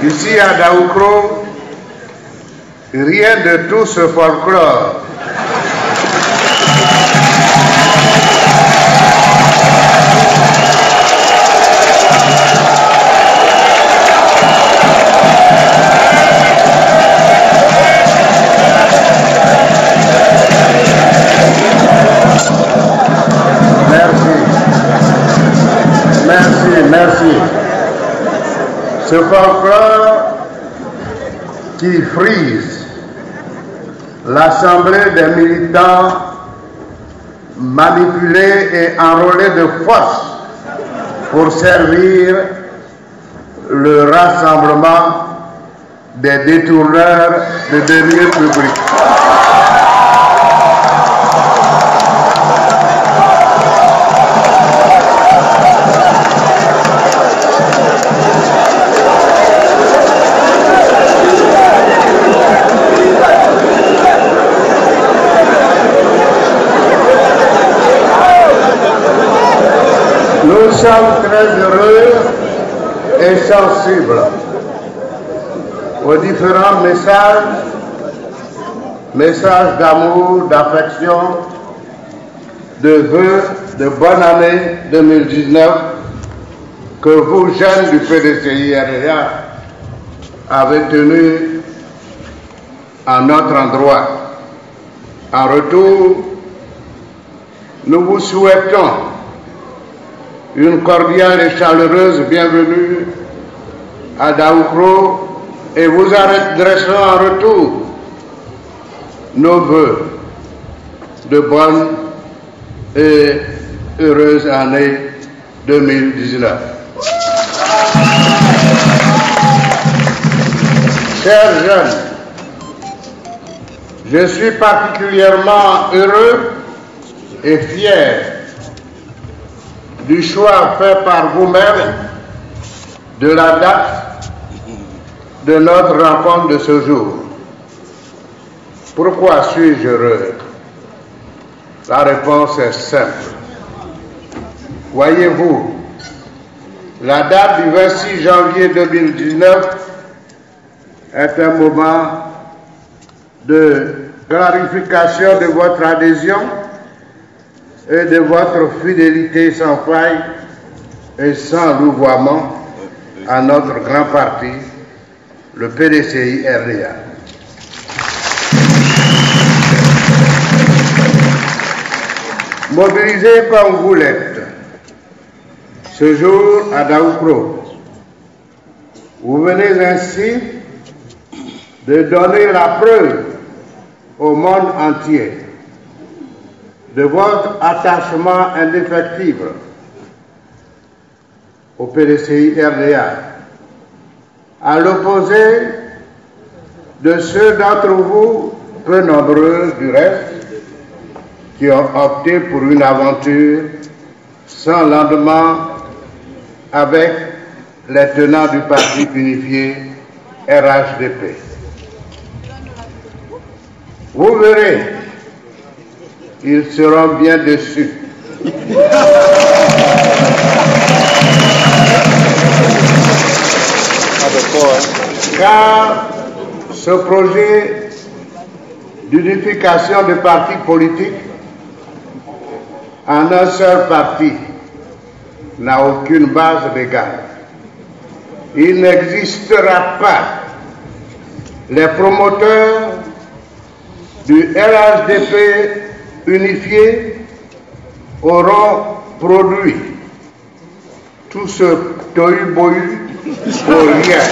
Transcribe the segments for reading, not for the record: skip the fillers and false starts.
Ici à Daoukro, rien de tout ce folklore. Merci. Ce folklore qui frise l'assemblée des militants manipulés et enrôlés de force pour servir le rassemblement des détourneurs de deniers publics. Nous sommes très heureux et sensibles aux différents messages d'amour, d'affection, de vœux de bonne année 2019 que vous, jeunes du PDCI-RDA, avez tenus à notre endroit. En retour, nous vous souhaitons une cordiale et chaleureuse bienvenue à Daoukro et vous adressons en retour nos vœux de bonne et heureuse année 2019. Chers jeunes, je suis particulièrement heureux et fier du choix fait par vous-même de la date de notre rencontre de ce jour. Pourquoi suis-je heureux? La réponse est simple. Voyez-vous, la date du 26 janvier 2019 est un moment de clarification de votre adhésion et de votre fidélité sans faille et sans louvoiement à notre grand parti, le PDCI-RDA. Mobilisé comme vous l'êtes, ce jour à Daoukro, vous venez ainsi de donner la preuve au monde entier de votre attachement indéfectible au PDCI-RDA, à l'opposé de ceux d'entre vous, peu nombreux du reste, qui ont opté pour une aventure sans lendemain avec les tenants du parti unifié RHDP. Vous verrez, ils seront bien déçus. Car ce projet d'unification des partis politiques en un seul parti n'a aucune base légale. Il n'existera pas. Les promoteurs du RHDP unifié auront produit tout ce tohu-bohu pour rien.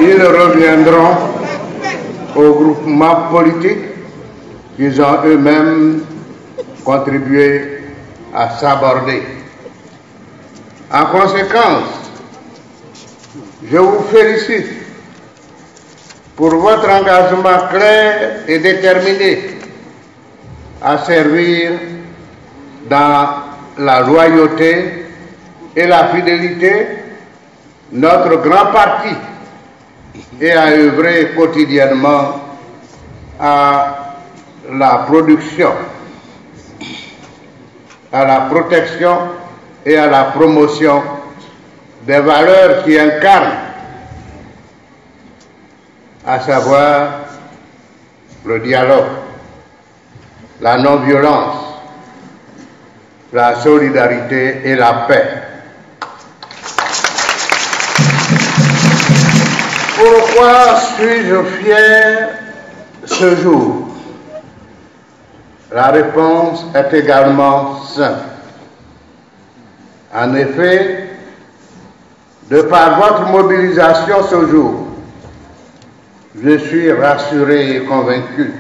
Ils reviendront au groupement politique qu'ils ont eux-mêmes contribué à s'aborder. En conséquence, je vous félicite pour votre engagement clair et déterminé à servir dans la loyauté et la fidélité notre grand parti et à œuvrer quotidiennement à la production, à la protection et à la promotion des valeurs qui incarnent, à savoir le dialogue, la non-violence, la solidarité et la paix. Pourquoi suis-je fier ce jour? La réponse est également simple. En effet, de par votre mobilisation ce jour, je suis rassuré et convaincu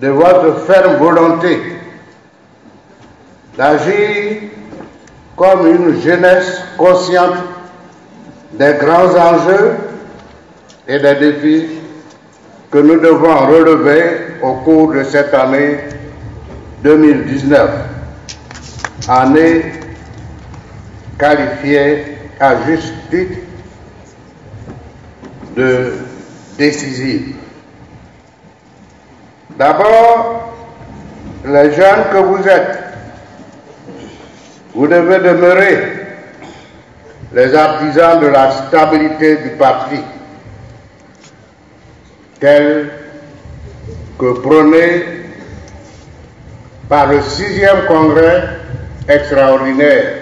de votre ferme volonté d'agir comme une jeunesse consciente des grands enjeux et des défis que nous devons relever au cours de cette année 2019, année qualifiée à juste titre de décisive. D'abord, les jeunes que vous êtes, vous devez demeurer les artisans de la stabilité du parti, tel que prôné par le 6e congrès extraordinaire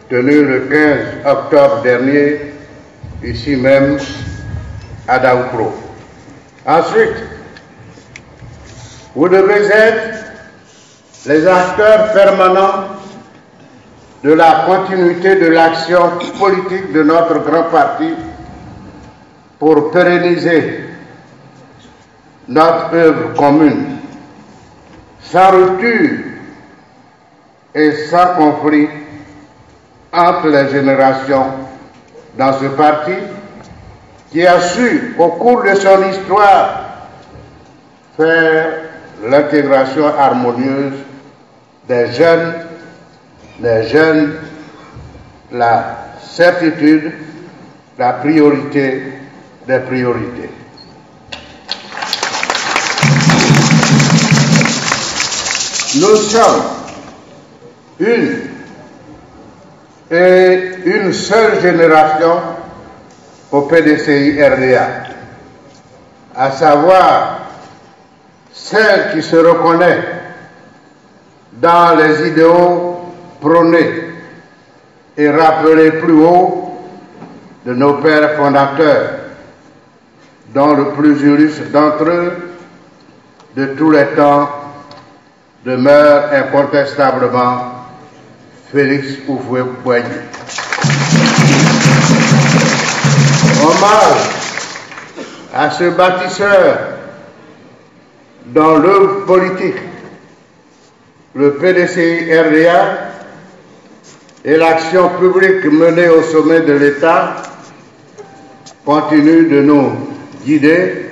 tenu le 15 octobre dernier, ici même à Daoukro. Ensuite, vous devez être les acteurs permanents de la continuité de l'action politique de notre grand parti pour pérenniser notre œuvre commune, sans rupture et sans conflit entre les générations dans ce parti qui a su, au cours de son histoire, faire l'intégration harmonieuse des jeunes, la certitude, la priorité des priorités. Nous sommes une seule génération au PDCI RDA, à savoir celle qui se reconnaît dans les idéaux prônés et rappelés plus haut de nos pères fondateurs, dont le plus illustre d'entre eux de tous les temps demeure incontestablement Félix Houphouët-Boigny. Hommage à ce bâtisseur dans l'œuvre politique, le PDCI RDA et l'action publique menée au sommet de l'État continuent de nous guider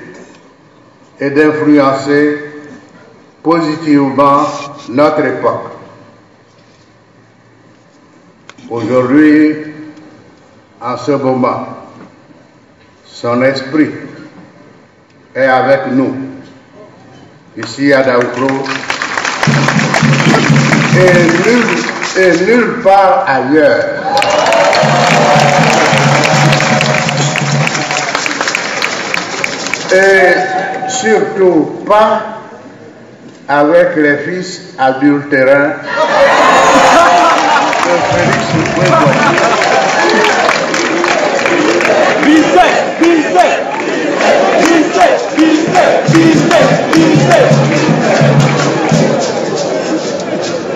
et d'influencer positivement notre époque. Aujourd'hui, en ce moment, son esprit est avec nous, ici à Daoukro, et nulle part ailleurs. Et surtout pas avec les fils adultérins de Félix Houphouët-Boigny.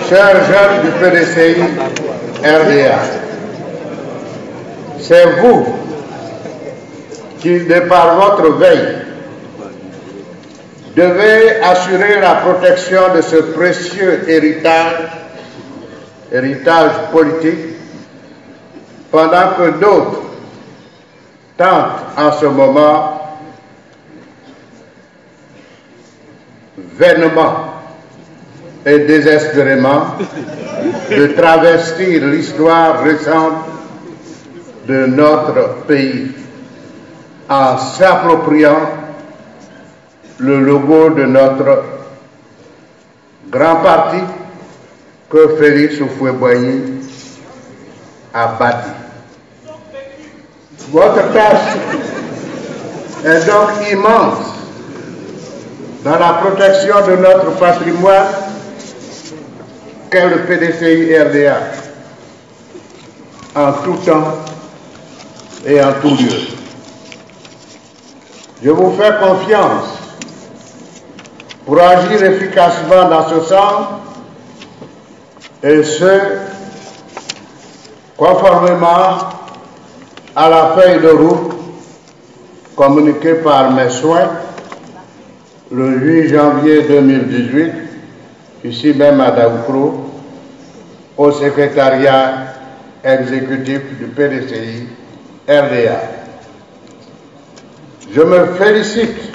Chers jeunes du PDCI RDA, c'est vous qui, de par votre veille, devez assurer la protection de ce précieux héritage politique, pendant que d'autres tentent en ce moment vainement et désespérément de travestir l'histoire récente de notre pays en s'appropriant le logo de notre grand parti que Félix Houphouët-Boigny a bâti. Votre tâche est donc immense dans la protection de notre patrimoine qu'est le PDCI RDA, en tout temps et en tout lieu. Je vous fais confiance pour agir efficacement dans ce sens, et ce, conformément à la feuille de route communiquée par mes soins le 8 janvier 2018, ici même à Daoukro, au secrétariat exécutif du PDCI RDA. Je me félicite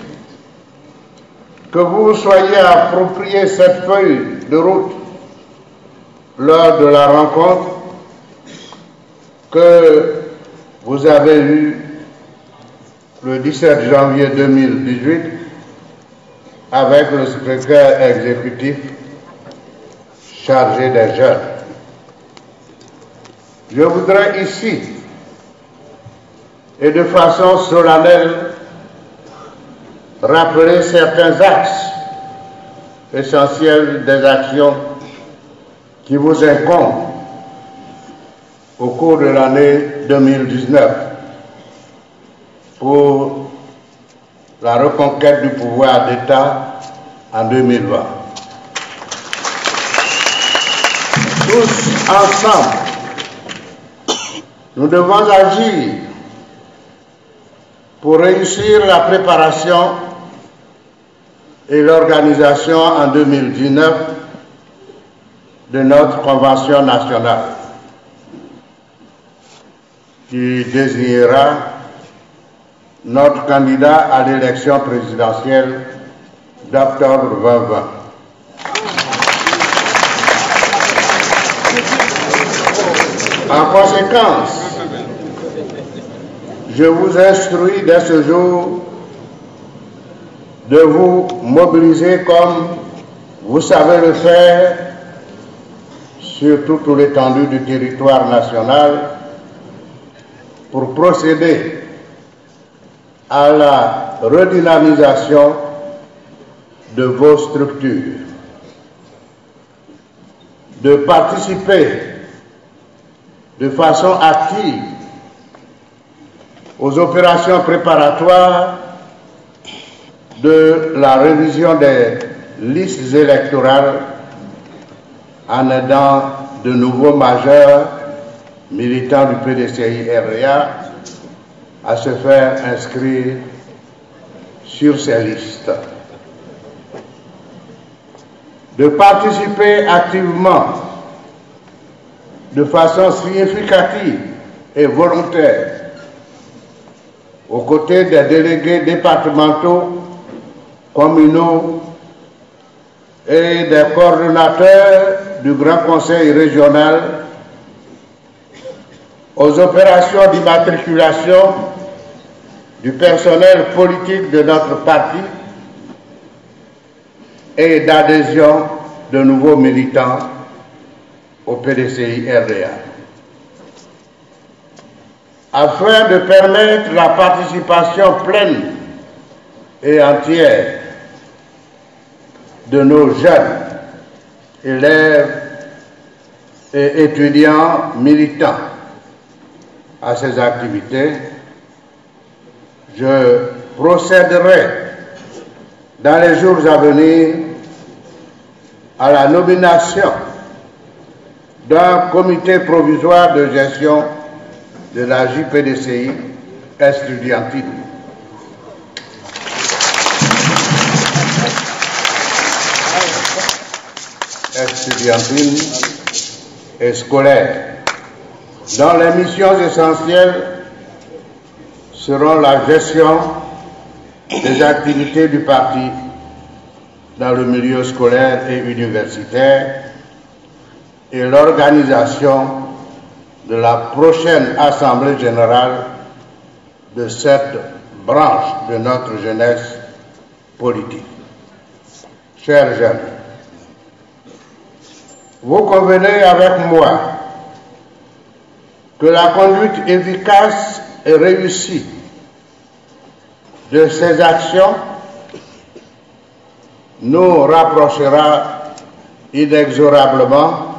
que vous soyez approprié cette feuille de route lors de la rencontre que vous avez eue le 17 janvier 2018 avec le secrétaire exécutif chargé des jeunes. Je voudrais ici, et de façon solennelle, rappeler certains axes essentiels des actions qui vous incombent au cours de l'année 2019 pour la reconquête du pouvoir d'État en 2020. Tous ensemble, nous devons agir pour réussir la préparation et l'organisation en 2019 de notre Convention nationale qui désignera notre candidat à l'élection présidentielle d'octobre 2020. En conséquence, je vous instruis dès ce jour de vous mobiliser comme vous savez le faire sur toute l'étendue du territoire national pour procéder à la redynamisation de vos structures, de participer de façon active aux opérations préparatoires de la révision des listes électorales en aidant de nouveaux majeurs militants du PDCI RDA à se faire inscrire sur ces listes. De participer activement, de façon significative et volontaire, aux côtés des délégués départementaux, communaux et des coordonnateurs du Grand Conseil régional aux opérations d'immatriculation du personnel politique de notre parti et d'adhésion de nouveaux militants au PDCI RDA. Afin de permettre la participation pleine et entière de nos jeunes élèves et étudiants militants à ces activités, je procéderai dans les jours à venir à la nomination d'un comité provisoire de gestion de la JPDCI estudiantine. Estudiantine et scolaire, dont les missions essentielles seront la gestion des activités du parti dans le milieu scolaire et universitaire et l'organisation de la prochaine Assemblée générale de cette branche de notre jeunesse politique. Chers jeunes, vous convenez avec moi que la conduite efficace et réussie de ces actions nous rapprochera inexorablement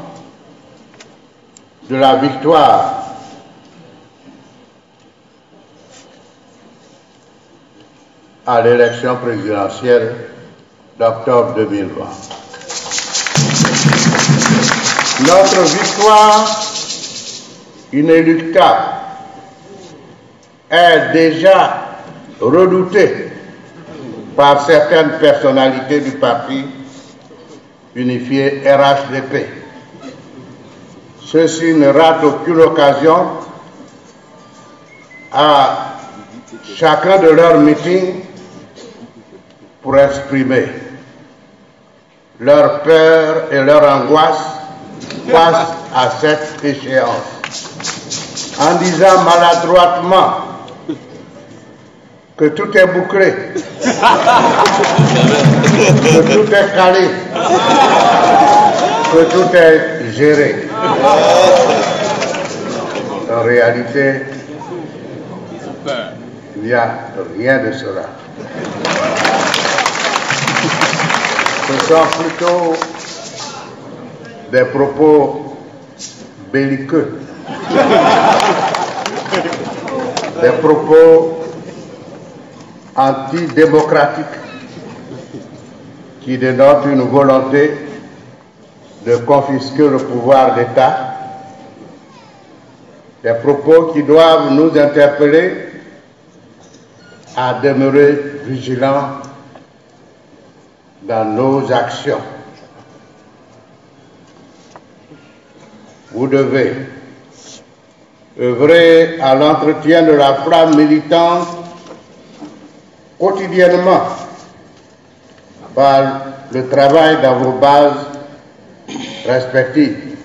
de la victoire à l'élection présidentielle d'octobre 2020. Notre victoire inéluctable est déjà redoutée par certaines personnalités du parti unifié RHDP. Ceux-ci ne ratent aucune occasion à chacun de leurs meetings pour exprimer leur peur et leur angoisse face à cette échéance, en disant maladroitement que tout est bouclé, que tout est calé, que tout est géré. En réalité, il n'y a rien de cela. Ce sont plutôt des propos belliqueux, des propos antidémocratiques qui dénotent une volonté de confisquer le pouvoir d'État, des propos qui doivent nous interpeller à demeurer vigilants dans nos actions. Vous devez œuvrer à l'entretien de la flamme militante quotidiennement par le travail dans vos bases respectives,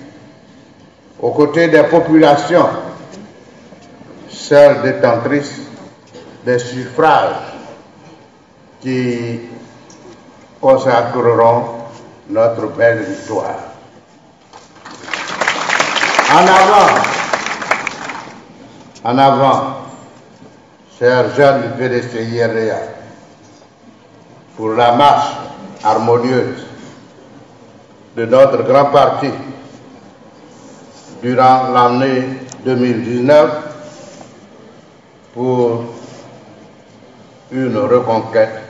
aux côtés des populations, seules détentrices des suffrages qui consacreront notre belle victoire. En avant, chers jeunes du PDCI-RDA, pour la marche harmonieuse de notre grand parti durant l'année 2019 pour une reconquête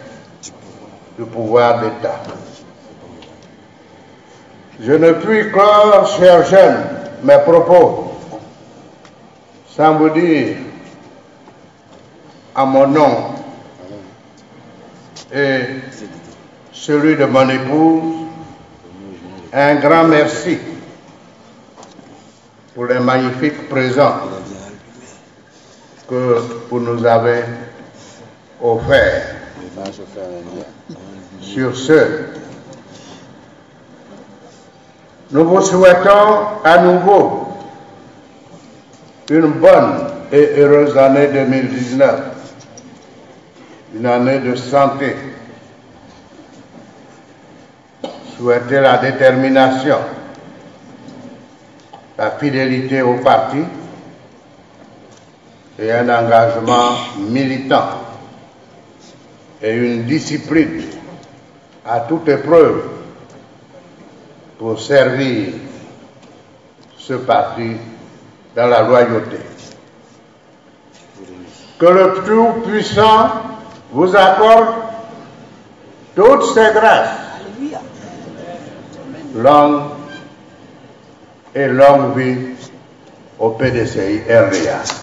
du pouvoir d'État. Je ne puis clore, chers jeunes, mes propos sans vous dire à mon nom et celui de mon épouse un grand merci pour les magnifiques présents que vous nous avez offerts. Sur ce, nous vous souhaitons à nouveau une bonne et heureuse année 2019, une année de santé. Souhaitez la détermination, la fidélité au parti et un engagement militant et une discipline à toute épreuve pour servir ce parti dans la loyauté. Que le Tout-Puissant vous accorde toutes ses grâces. Longue vie au PDCI-RDA.